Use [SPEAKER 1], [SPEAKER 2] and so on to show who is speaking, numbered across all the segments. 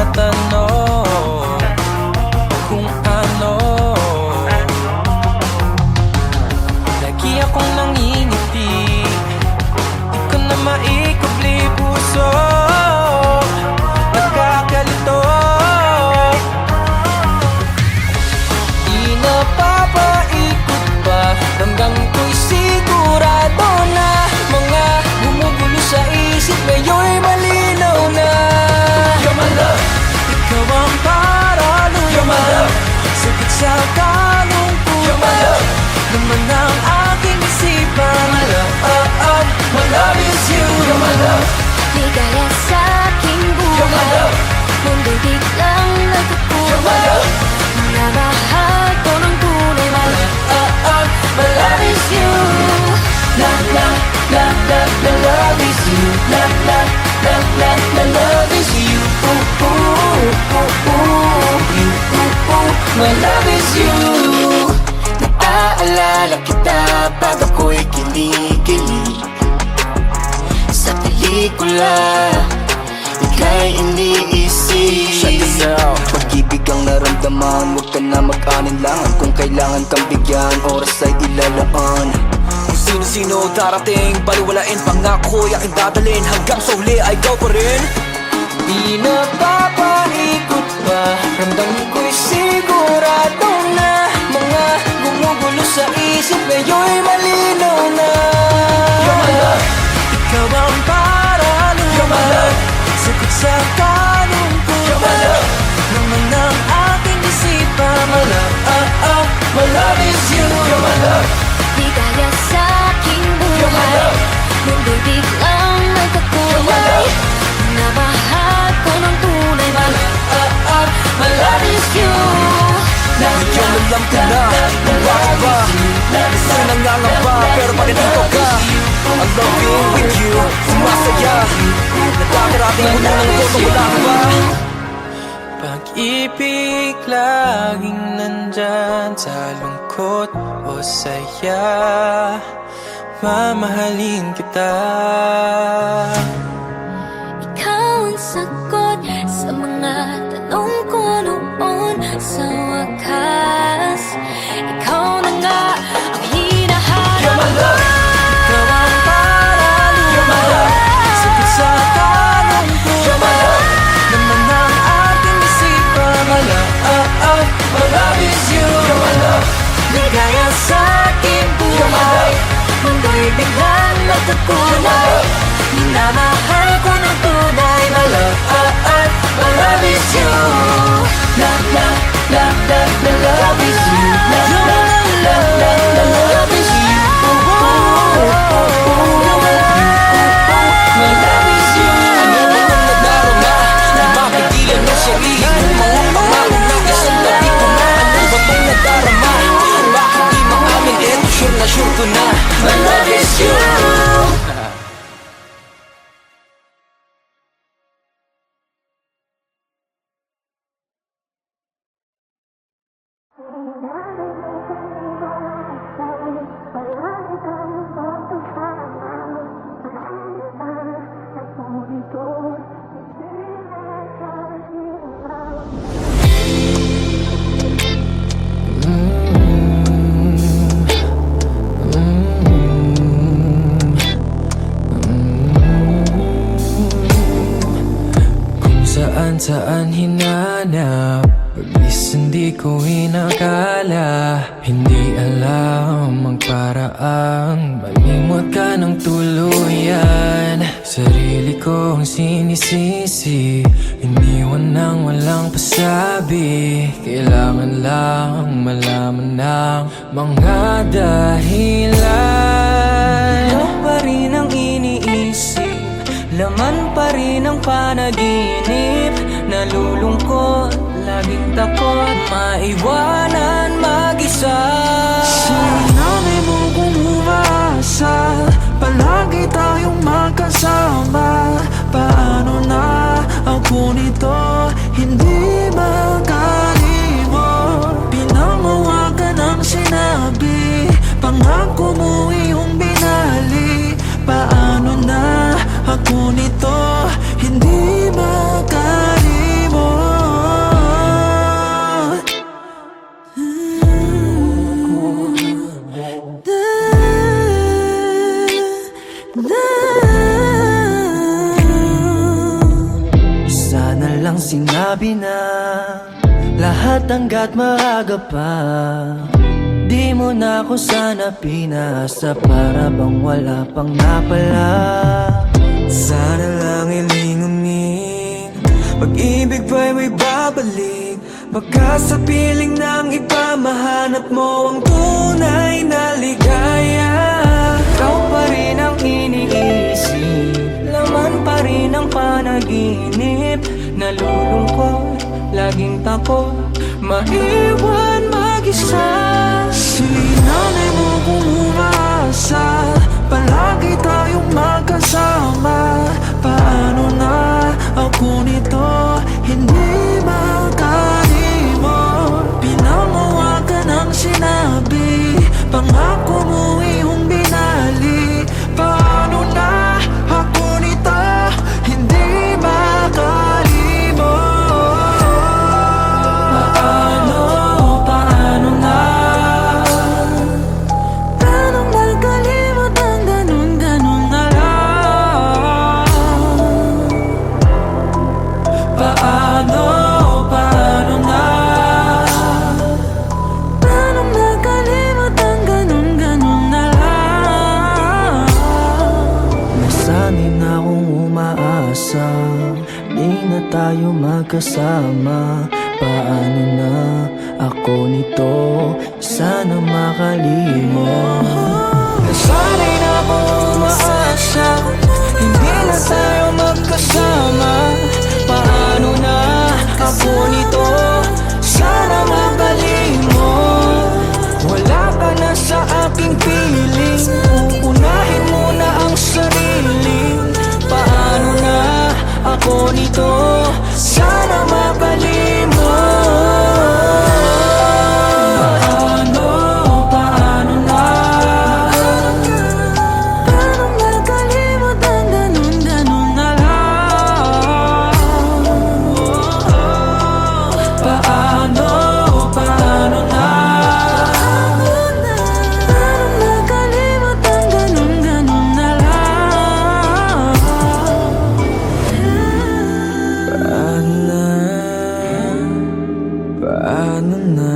[SPEAKER 1] tinatanong kung ano. Lagi akong nangingiti, di ko na maikubli puso. Nagkakalito, di napapaikot pa. Ramdam ko'y sigurado na mga gumugulo sa isip ngayon'y malinaw na. You're my love, ikaw ang paraluma. You're my love, sakit sa kalungkutan. You're my love, naman ang aking isipan. My love, my love is you. You're my love,
[SPEAKER 2] ligaya sa aking buhay.
[SPEAKER 1] you're my love,
[SPEAKER 2] Mundo'y biglang nagkukulay.
[SPEAKER 1] you're my love,
[SPEAKER 2] Minamahal ko ng tunay.
[SPEAKER 1] my love is you. La la la la, my love is you. La la la la, my love is you. Ooh ooh ooh ooh, you ooh ooh, my love is you.
[SPEAKER 3] Naaalala kita pag ako'y kinikilig sa pelikula, ika'y iniisip. Shut this out. Pag-ibig ang naramdaman, huwag ka na mag-alinlangan. Kung kailangan kang bigyan, oras ay ilalaan. Kung sino-sino darating, baliwalain pangako'y aking dadalhin. Hanggang sa huli ay ikaw pa rin.
[SPEAKER 1] Di napapaikot pa, ramdam ko'y sigurado na mga gumugulo sa isip ngayon'y malinaw na. You're my love, ikaw ang paraluma. You're my love, sakit sa kalungkutan. You're my love, naman ang aking isipan. My love, my love is you. You're my love,
[SPEAKER 2] Ligaya sa aking
[SPEAKER 1] you're my
[SPEAKER 2] buhay.
[SPEAKER 1] love,
[SPEAKER 2] Mundo'y biglang
[SPEAKER 1] you're my
[SPEAKER 2] nagkakulay.
[SPEAKER 1] love,
[SPEAKER 2] Minamahal ko ng tunay.
[SPEAKER 1] my love is you.
[SPEAKER 3] Ngayon alam ko na kung bakit ba gusto nangangamba, pero pa rin dito ka. I love you, with you, sumasaya. Nagkakarating mo na ng gusto, wala ka ba?
[SPEAKER 1] Pag-ibig laging nandyan sa lungkot o saya. Mamahalin kita.
[SPEAKER 2] Ikaw ang sagot sa mga tanong ko noon. Sa wakas, ikaw na nga ang hinahanap.
[SPEAKER 1] You're my love, ikaw ang paraluma. You're my love, sakit sa kalungkutan. You're my love, naman ang aking isipan. My love is you. You're my love,
[SPEAKER 2] Ligaya sa aking
[SPEAKER 1] you're my
[SPEAKER 2] buhay.
[SPEAKER 1] love,
[SPEAKER 2] Mundo'y biglang
[SPEAKER 1] you're my
[SPEAKER 2] nagkakulay.
[SPEAKER 1] love,
[SPEAKER 2] Minamahal ko ng tunay.
[SPEAKER 1] my love is you. La la la la, my love is you. La la la la, my love is you. Ooh ooh ooh ooh, my love is you.
[SPEAKER 3] Ano mo nang nadarama? Di mapigilan ng sarili kong mga pangako na isang labi ko na. Ano ba itong nadarama? Bakit di maamin? Eto sure ko na
[SPEAKER 1] My love is you. Saan hinanap, pag-is hindi ko inakala. Hindi alam ang paraang malimot ka ng tuluyan. Sarili kong sinisisi, iniwan ng walang pasabi. Kailangan lang malaman ng mga dahilan. Ikaw pa rin ang iniisip, laman pa rin ang panaginip. Nalulungkot, laging takot maiwanan mag-isa.
[SPEAKER 4] Sinanay mo kung umasa, palagi tayong magkasama. Paano na ako nito, hindi makalimot. Pinangawakan ang sinabi, pangako mo iyong binali. Paano na ako nito, hindi makalimot. lang sinabi na lahat hanggat maaga pa. Di mo na ako sana pinasa, para bang wala pang napala. Sana lang ilingunin, pag-ibig ba'y may babalik? Baka sa piling ng iba mahanap mo ang tunay na ligaya. Ikaw pa rin ang iniisip, laman pa rin ang panaginip. Nalulungkot, laging takot, maiwan mag-isa. Sinanay mo kung umasa, palagi tayong magkasama. Paano na ako nito, hindi makalimot. Pinangawa ka ng sinabi, pangako mo iyong binali. Paano na ako nito, hindi makalimot. Paano na? Paano makalimot ang ganun-ganun na lang? Paano na? Paano makalimot ang ganun-ganun na lang? Nasanay na akong umaasa, di na tayo magkasama. Paano na ako nito, sana makalimot. Nasanay na akong umaasa, hindi na tayo magkasama. Paano na ako nito, sana makalimot. Wala ka na sa aking piling, uunahin mo na ang sarili. Paano na ako nito, sana makalimot. Paano na? Paano makalimot ang ganun-ganun na lang? Paano na? Paano makalimot ang ganun-ganun na lang? Paano na?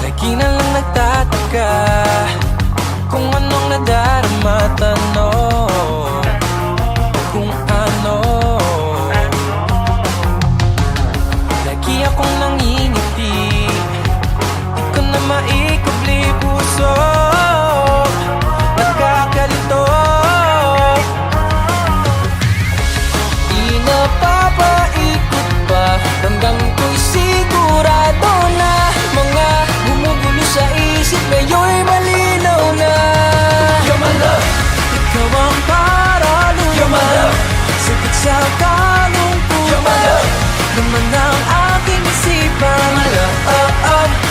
[SPEAKER 4] Lagi na lang nagtataka kung anong nadarama, tanong kung ano. Lagi akong nangingiti, di ko na maikubli puso, nagkakalito.
[SPEAKER 1] Di napapaikot pa, ramdam ko'y sigurado na. Mga gumugulo sa isip ngayon'y malinaw na.
[SPEAKER 4] You're my love, ikaw ang paraluluwa. You're my love, sakit sa kalungkutan. You're my love, naman ang aking isipan.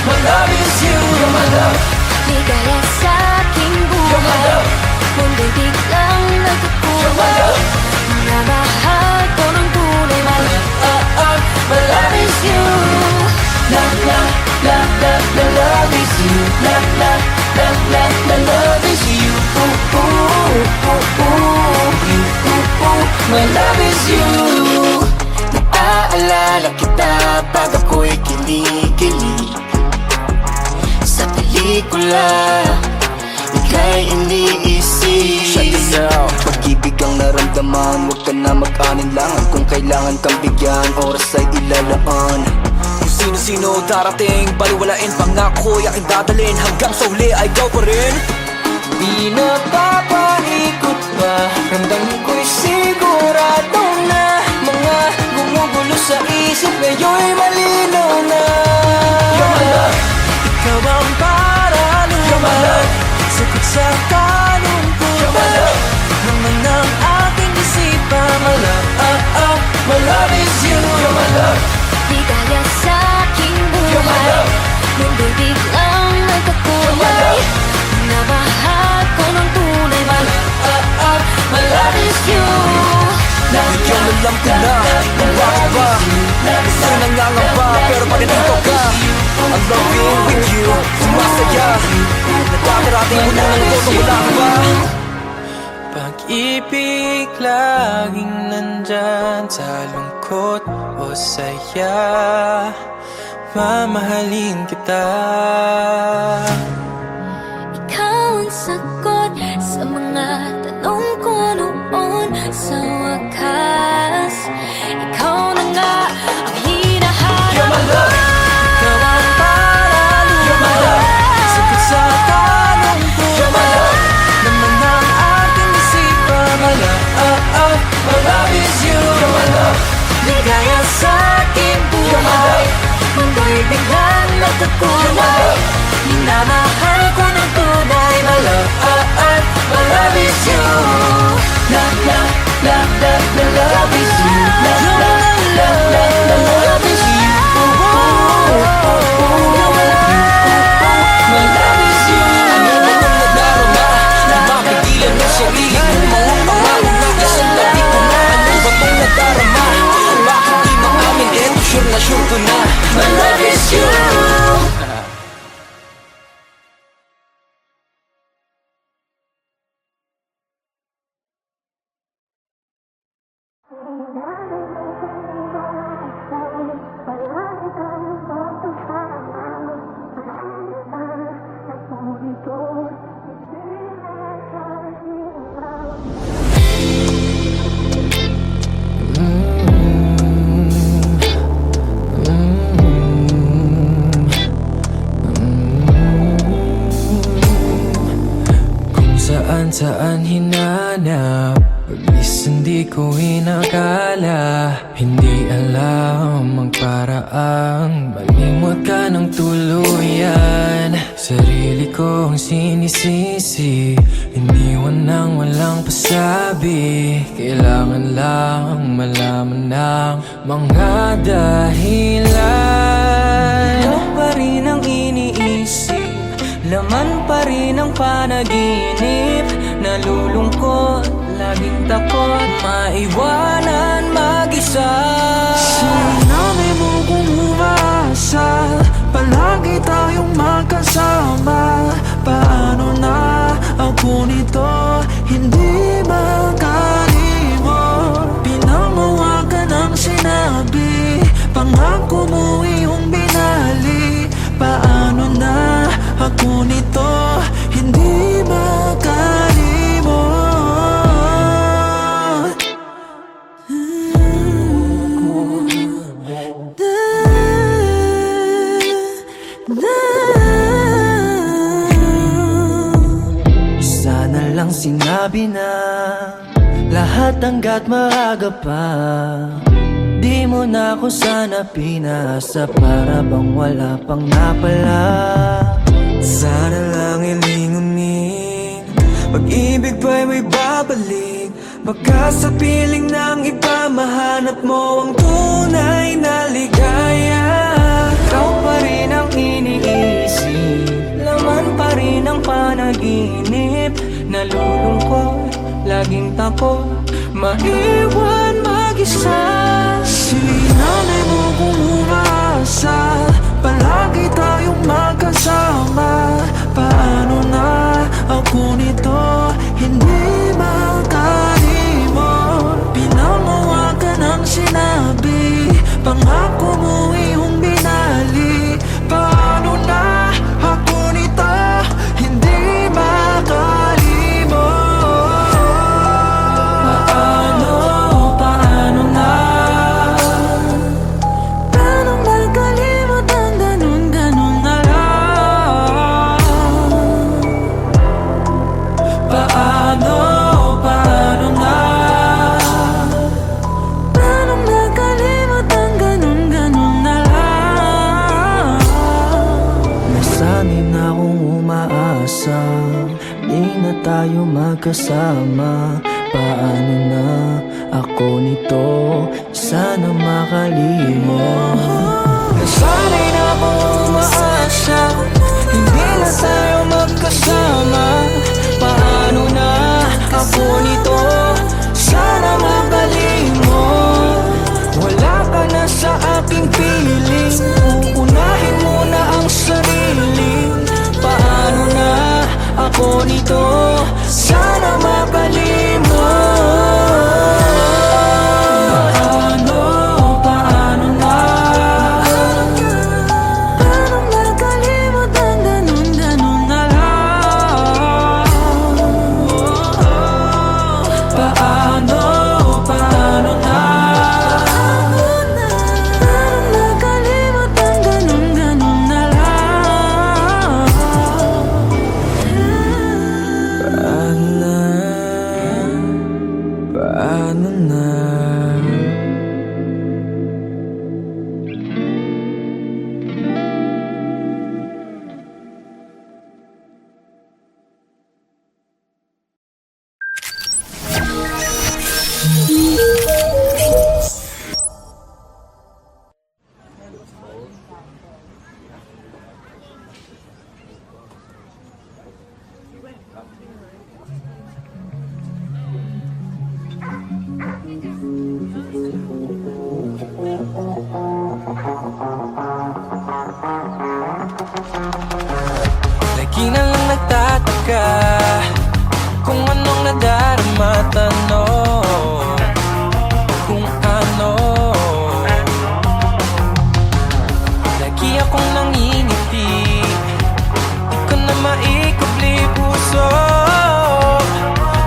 [SPEAKER 4] My love is you. You're my love,
[SPEAKER 2] Ligaya sa aking
[SPEAKER 4] you're my
[SPEAKER 2] buhay,
[SPEAKER 4] love.
[SPEAKER 2] mundo'y biglang
[SPEAKER 4] You're my
[SPEAKER 2] nagkukuha.
[SPEAKER 4] love,
[SPEAKER 2] Mga mahal ko ng kulay,
[SPEAKER 4] my love is you. Love is you. Love is you. My love is you.
[SPEAKER 3] Naaalala kita pag ako'y kinikilig sa pelikula, ika'y iniisip. Shut it down. Pag-ibig ang naramdaman, huwag ka na mag-aninlangan. Kung kailangan kang bigyan, oras ay ilalaan.
[SPEAKER 1] Kung sino-sino darating, baliwalain pangako, aking dadalhin hanggang sa uli ay ikaw pa rin. Di napapaikot pa, ramdam ko'y sigurado na. Mga gumugulo sa isip ngayon'y malinaw na.
[SPEAKER 4] You're my love, ikaw ang paraluluwa. You're my love, Sakit sa kalungkutan, laman ng aking isipan. My love, my love is you. You're my love.
[SPEAKER 2] Ligaya sa aking buhay. Mundo'y biglang nagkakulay. Minamahal ko ng tunay. My love, my love is you.
[SPEAKER 1] Bigyan alam ko na kung bakit ba Gusto nangangamba pero pa rin ikaw ka I'm loving with you, sumasaya Nagkakarating mo na ng todo, wala ka ba?
[SPEAKER 4] Pag-ibig laging nandyan sa lungkot o saya. Mamahalin kita.
[SPEAKER 2] Ikaw ang sagot sa mga tanong ko noon. Sa wakas, ikaw na nga ang hinahanap.
[SPEAKER 4] You're my love. Ikaw ang paraluhan. You're my love. Sakit sa kalungkutan. You're my love. Laman ng aking isipan. My love, my love is you. You're my love. Ligaya sa aking buhay. Mundo'y biglang nagkakulay. Minamahal ko ng tunay. My love, my love is you. Love, love, love, love, the love is you. Love, love, love, love, the love is you. My love is you.
[SPEAKER 1] Ano ba ang nadarama? Na mapigilan mo sarili kong mga pangako na isang labi ko na Ano ba ang nadarama? Bakit di maamin? Eto sure ko na
[SPEAKER 4] My love is you. Saan hinanap, pag-is hindi ko inakala. Hindi alam ang paraang malimot ka ng tuluyan. Sarili ko ang sinisisi, iniwan ng walang pasabi. Kailangan lang malaman ng mga dahilan. Ikaw pa rin ang iniisip, laman pa rin ang panaginip. Nalulungkot, laging takot maiwanan mag-isa. Sinanay mo kung umasa, palagi tayong magkasama. Paano na ako nito, hindi makalimot. Pinangawagan ang sinabi, pangako mo iyong binali. Paano na ako nito, hindi makalimot. Sana lang sinabi na lahat hanggat maaga pa. Di mo na ako sana pinasa, para bang wala pang napala. Sana lang ilingunin, pag-ibig ba'y may babalik. Baka sa piling ng iba, mahanap mo ang tunay na ligaya. Ikaw pa rin ang iniisip, laman pa rin ang panaginip. Nalulungkot, laging takot maiwan mag-isa. Sinanay mo kung umasa, palagi tayong magkasama. Paano na ako nito, hindi makalimot. Pinangawagan ang sinabi, pangako mo iyong binali. Paano na ako nito, hindi makalimot. Paano na? Paano makalimot ang ganun na lang?
[SPEAKER 1] Di na tayo magkasama. Paano na ako nito? Sana makalimot. Nasanay na akong umaasa, hindi na tayo magkasama. Paano na ako nito? Sana makalimot. Wala ka na sa aking piling, uunahin mo na ang sarili. Paano na ako nito? Sana makalimot. Paano na? Paano makalimot ang ganun na lang? Paano na? Paano makalimot ang ganun na lang? Paano na? Lagi na lang nagtataka kung anong nadarama, tanong kung ano. Lagi akong nangingiti, di ko na maikubli puso.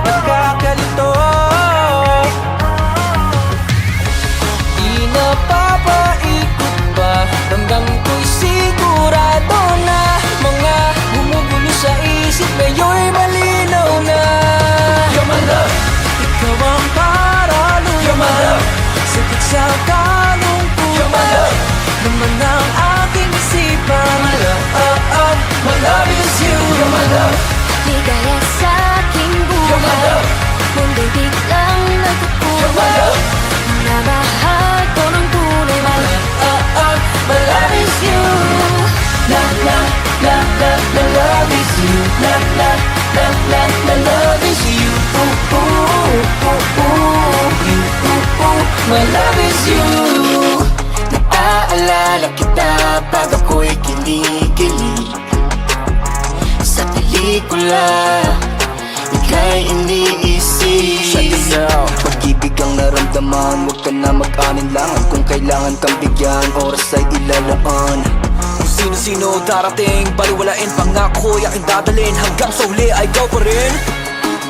[SPEAKER 1] Nagkakalito, di napapaikot pa, ramdam ko'y sigurado na. Mga gumugulo sa isip ngayon'y malinaw na. You're my love, ikaw ang paraluman. You're my love, sakit sa kalungkutan. You're my love, naman ang aking isipan. My love is you. You're my love,
[SPEAKER 2] Ligaya sa aking
[SPEAKER 1] you're my
[SPEAKER 2] buhay,
[SPEAKER 1] love,
[SPEAKER 2] mundo'y biglang
[SPEAKER 1] you're my
[SPEAKER 2] nagkukulay.
[SPEAKER 1] love.
[SPEAKER 2] Namahal ko ng tunay,
[SPEAKER 1] My love is you. La la la la, my love is you. La la la la, my love is you. Ooh ooh ooh ooh, you ooh ooh, my love is you.
[SPEAKER 3] Naaalala kita pag ako'y kinikilig sa pelikula, ika'y iniisip. Shut this out. Pag-ibig ang naramdaman, huwag ka na mag-alinlangan. Kung kailangan kang bigyan, oras ay ilalaan.
[SPEAKER 4] Kung sino-sino darating, baliwalain pangako'y aking dadalhin. Hanggang sa huli ay ikaw pa rin.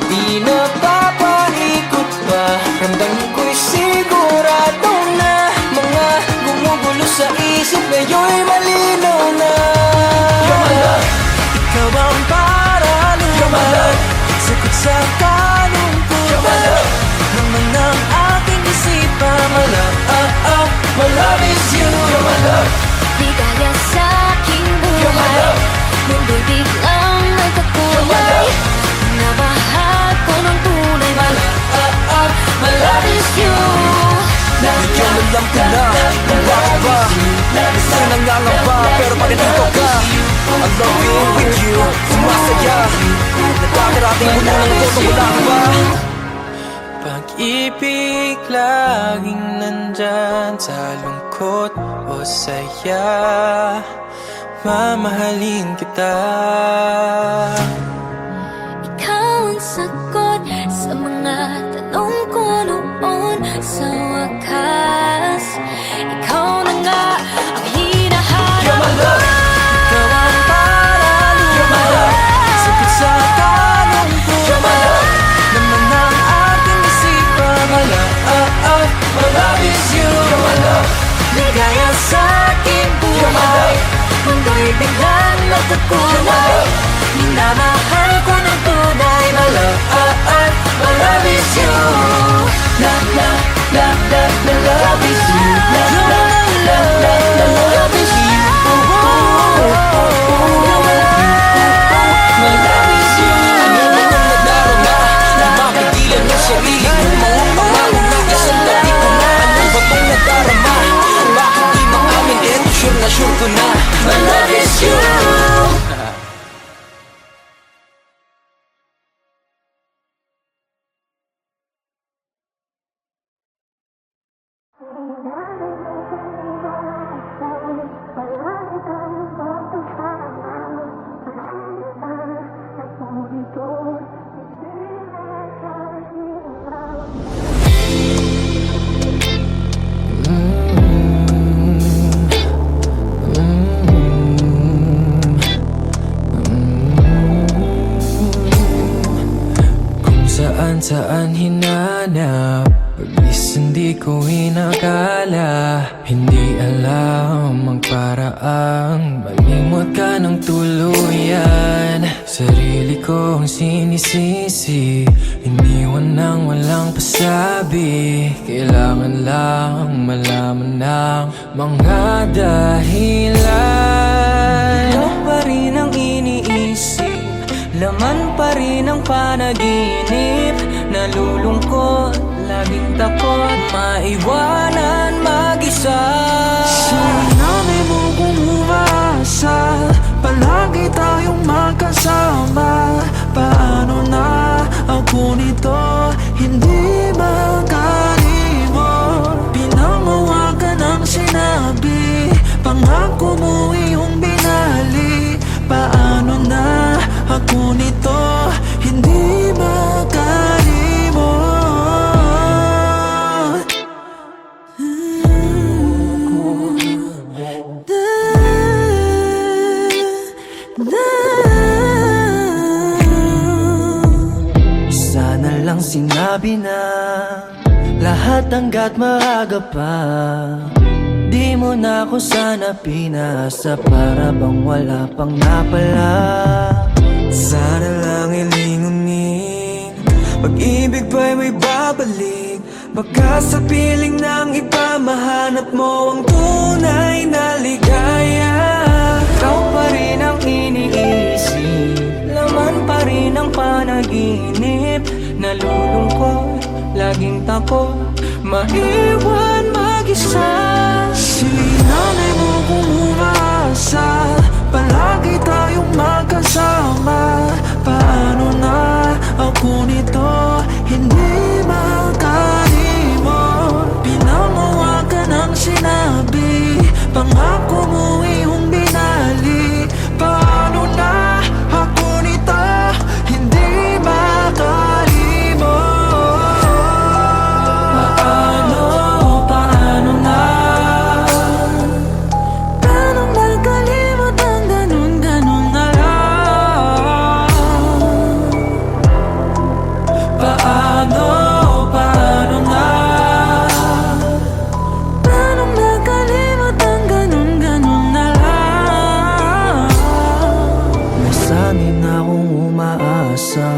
[SPEAKER 1] Di napapaikot pa, ramdam ko'y sigurado na. Mga gumugulo sa isip ngayon'y malinaw na.
[SPEAKER 4] You're my love, ikaw ang paraluman. You're my love, sakit sa kalungkutan. You're my love, naman ang aking isipan.
[SPEAKER 1] My love is you. You're my love,
[SPEAKER 2] ligaya sa aking
[SPEAKER 1] you're my
[SPEAKER 2] buhay,
[SPEAKER 1] love,
[SPEAKER 2] mundo'y biglang
[SPEAKER 1] you're my
[SPEAKER 2] nagkakulay.
[SPEAKER 1] love.
[SPEAKER 2] Namahal ko ng tunay,
[SPEAKER 1] My love is you.
[SPEAKER 4] Bigyan mo lang ko na kung bakit ba minsan nangangamba pero pag nandito ka, I love being with you. Sumasaya, nagkakarating mo na lang ako, wala ka ba? Pag-ibig laging nandyan sa lungkot o saya, mamahalin kita.
[SPEAKER 2] ikaw ang sagot sa mga tanong ko noon. Sa wakas, ikaw na nga ang hinahanap.
[SPEAKER 1] You're my love,
[SPEAKER 4] Ikaw ang paraluman.
[SPEAKER 1] you're my love,
[SPEAKER 4] Sakit sa kalungkutan.
[SPEAKER 1] you're my love.
[SPEAKER 4] Naman ang aking isipan.
[SPEAKER 1] My love is you. You're my love,
[SPEAKER 2] Ligaya sa aking
[SPEAKER 1] you're my
[SPEAKER 2] buhay,
[SPEAKER 1] love,
[SPEAKER 2] mundo'y biglang nagkakulay. Minamahal ko ng tunay, my love.
[SPEAKER 4] Kung saan hinanap, pag-is hindi ko inakala. Hindi alam ang paraang malimot ka ng tuluyan. Sarili kong sinisisi, iniwan ng walang pasabi. Kailangan lang malaman ng mga dahilan. Ikaw pa rin ang iniisip, laman pa rin ang panaginip. Nalulungkot, laging takot maiwanan mag-isa.
[SPEAKER 5] Sana'y mo kung umasa, palagi tayong magkasama. Paano na ako nito, hindi makalimot. Pinangawagan ang sinabi, pangako mo iyong binali. Paano na ako nito, hindi makalimot.
[SPEAKER 4] Sana lang sinabi na lahat hanggat maaga pa. Di mo na ako sana pinasa, para bang wala pang napala. Sana lang ilingunin, pag-ibig ba'y may babalik. Baka sa piling ng iba mahanap mo ang tunay na ligaya. Ikaw pa rin ang iniisip, laman pa rin ang panaginip. Nalulungkot, laging takot maiwan mag-isa.
[SPEAKER 5] Sinanay mo kung umasa, palagi tayong magkasama. Paano na ako nito, hindi makalimot. Pinangawagan ang sinabi, pangako mo iyong binali. Paano na ako nito, hindi makalimot. Paano na? Paano makalimot ang ganun-ganun na lang? Paano na? Paano makalimot ang ganun-ganun na lang?
[SPEAKER 4] Nasanay na akong umaasa,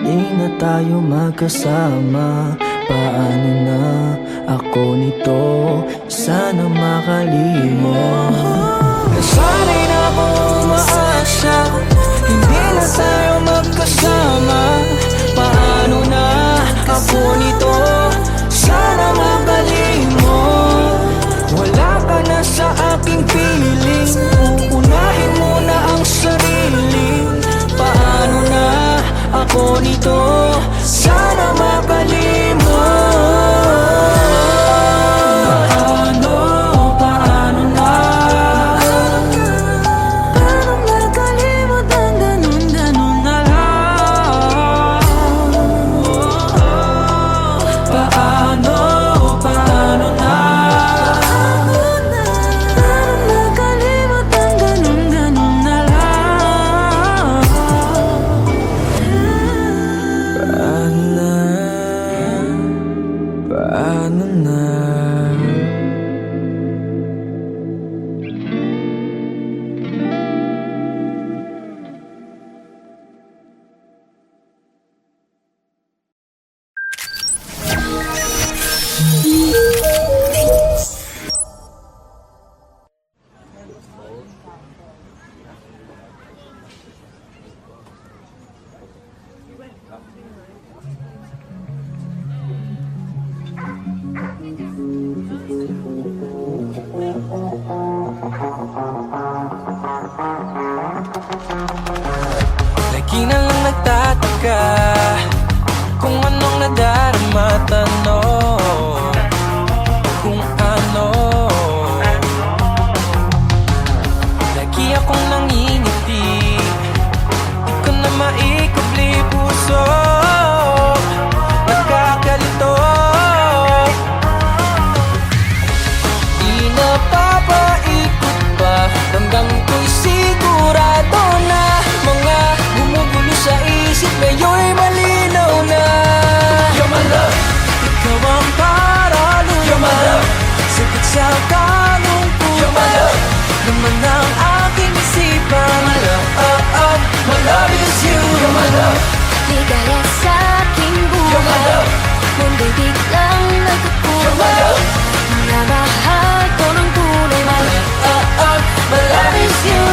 [SPEAKER 4] di na tayo magkasama. Paano na ako nito, sana makalimot.
[SPEAKER 5] Nasanay na akong umaasa, hindi na tayo magkasama. Paano na ako nito, sana makalimot. Wala ka na sa aking piling, uunahin mo na ang sarili. Paano na ako nito, sana makalimot. Paano na? Paano makalimot ang ganun-ganun na
[SPEAKER 4] sa kalungkutan Laman ng aking isipan My love, my love is you You're my love
[SPEAKER 2] Ligaya sa aking buhay Mundo'y biglang nagkukulay Minamahal ko ng tunay My love,
[SPEAKER 1] My love is you.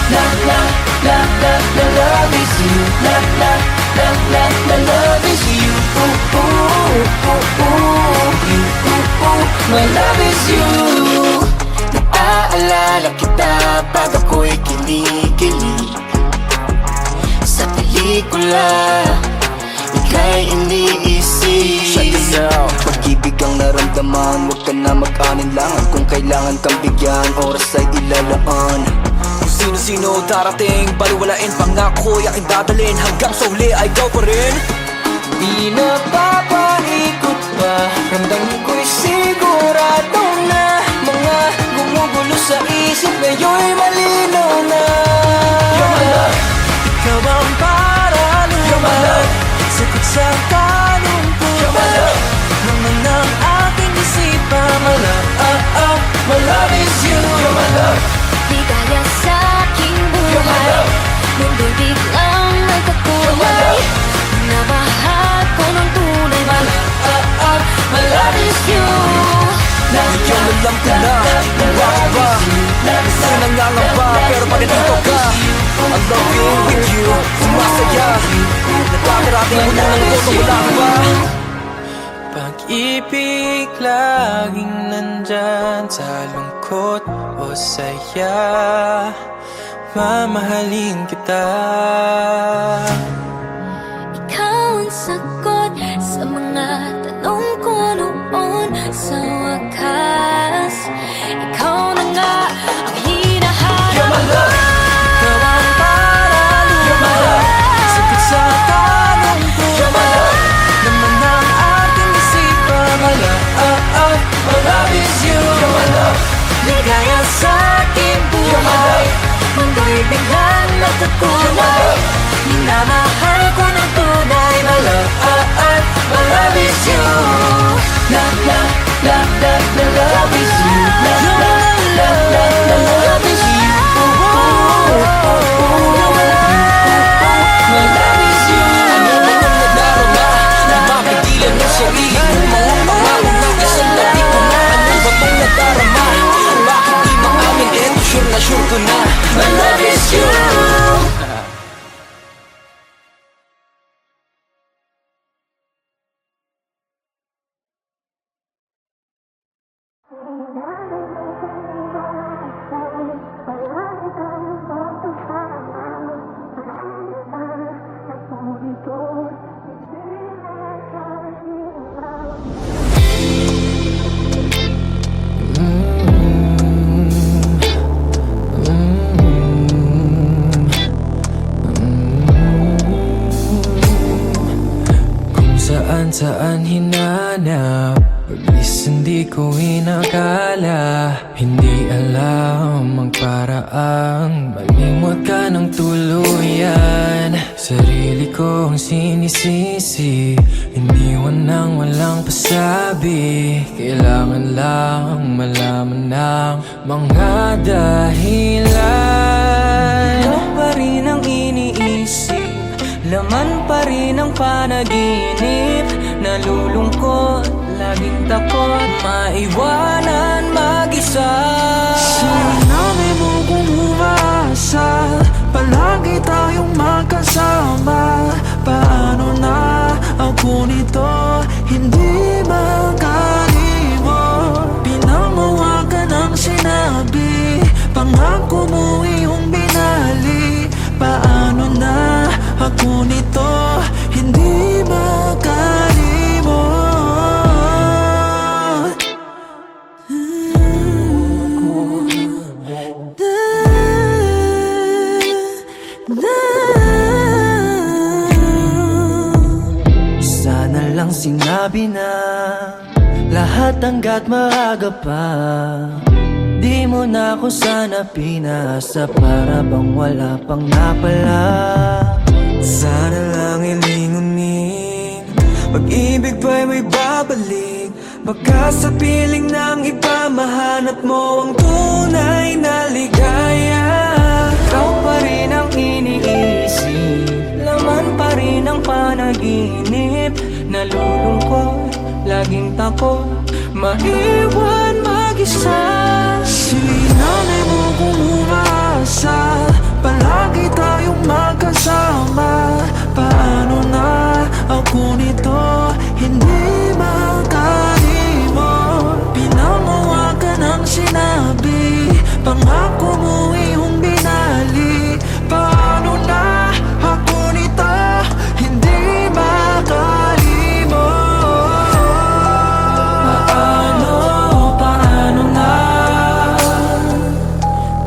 [SPEAKER 1] Love, love, love, love, the love is you. Love, love, love, love, the love is you. Ooh, ooh, ooh, ooh, you, ooh, ooh. My love is you.
[SPEAKER 3] Naaalala kita pag ako'y kinikilig Sa pelikula, ika'y iniisip
[SPEAKER 1] Check this out.
[SPEAKER 3] Pag-ibig ang naramdaman, huwag ka na mag-aninlangan Kung kailangan kang bigyan, oras ay ilalaan
[SPEAKER 1] Kung sino-sino darating, baliwalain pangako aking dadalhin hanggang sa huli ay ikaw pa rin. Di na papaikot pa, ramdam ko'y sigurado na mga gumugulo sa isip ngayon'y malinaw na. You're my love,
[SPEAKER 4] Ikaw ang paraluman
[SPEAKER 1] You're my love.
[SPEAKER 4] Sagot sa kalungkutan
[SPEAKER 1] You're my love.
[SPEAKER 4] Laman ng aking isipan My love,
[SPEAKER 1] my love is you. You're my love,
[SPEAKER 2] ligaya sa aking
[SPEAKER 1] You're my
[SPEAKER 2] buhay
[SPEAKER 1] love.
[SPEAKER 2] Mundo'y biglang
[SPEAKER 1] You're my
[SPEAKER 2] nagkakulay
[SPEAKER 1] love.
[SPEAKER 2] Minamahal ko ng tunay My love,
[SPEAKER 1] my love is you. Ngayon alam ko na kung bakit ba gusto nangangamba pero pag nandito ka I'm loving with you, sumasaya nakakarating mo nang gusto wala ka ba.
[SPEAKER 4] Pag-ibig laging nandyan sa lungkot o saya Mamahalin kita
[SPEAKER 2] Ikaw ang sagot sa mga tanong ko noon Sa wakas Ikaw na nga ang hinahanap
[SPEAKER 1] You're my love.
[SPEAKER 4] Ikaw ang paraluman
[SPEAKER 1] You're my love.
[SPEAKER 4] Sagot sa
[SPEAKER 1] You're my
[SPEAKER 4] kalungkutan
[SPEAKER 1] love.
[SPEAKER 4] Laman ng aking isipan My love,
[SPEAKER 1] My love is you. You're my love,
[SPEAKER 4] ligaya sa aking
[SPEAKER 1] You're my
[SPEAKER 4] buhay
[SPEAKER 1] love.
[SPEAKER 4] Mundo'y biglang nagkakulay Minamahal ko ng tunay My love,
[SPEAKER 1] my love is you. Love, love, love, love, the love is you. Love, love, love, love, the love is you. My love is you. Ano man ang nadarama na mapigilan ng sarili mo mga pangako na isang labi ko na ano ba itong nadarama bakit di maamin eto sure ko na my love is you.
[SPEAKER 4] Saan hinanap Pag-is hindi ko inakala Hindi alam ang paraan Malimot ka ng tuluyan Sarili ko ang sinisisi Iniwan ng walang pasabi Kailangan lang malaman ng mga dahilan Ikaw pa rin ang iniisip Laman pa rin ang panaginip Nalulungkot, laging takot Maiwanan mag-isa Sinabi mo kung umasa Palagi tayong magkasama Paano na ako nito Hindi makalimot Pinangawakan ang sinabi Pangako mo iyong binali Paano na ako nito hindi makalimot Sana lang sinabi na lahat hanggat maaga pa Di mo na ako sana pinasa para bang wala pang napala Sana lang ilingunin Pag-ibig ba'y may babalik Baka sa piling ng iba
[SPEAKER 5] mahanap mo ang tunay na ligaya. Ikaw pa rin ang iniisip, laman pa rin ang panaginip. Nalulungkot, laging takot, maiwan mag-isa. Sinanay mo kung umasa, palagi tayong magkasama. Paano na ako nito, hindi makalimot. Pinangawakan ang sinabi, pangako mo iyong binali. Paano na ako nito, hindi makalimot. Paano na?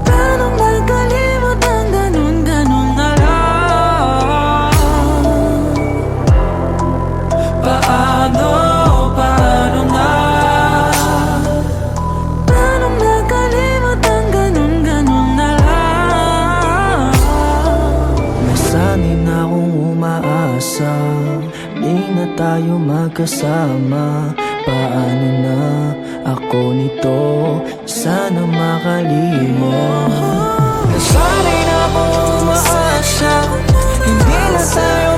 [SPEAKER 5] Paano makalimot ang ganun-ganun na lang? Paano na? Paano makalimot ang ganun-ganun na lang? Nasanay na akong umaasa, di na tayo magkasama. Paano na ako nito, sana makalimot. Nasanay na akong umaasa, hindi na tayo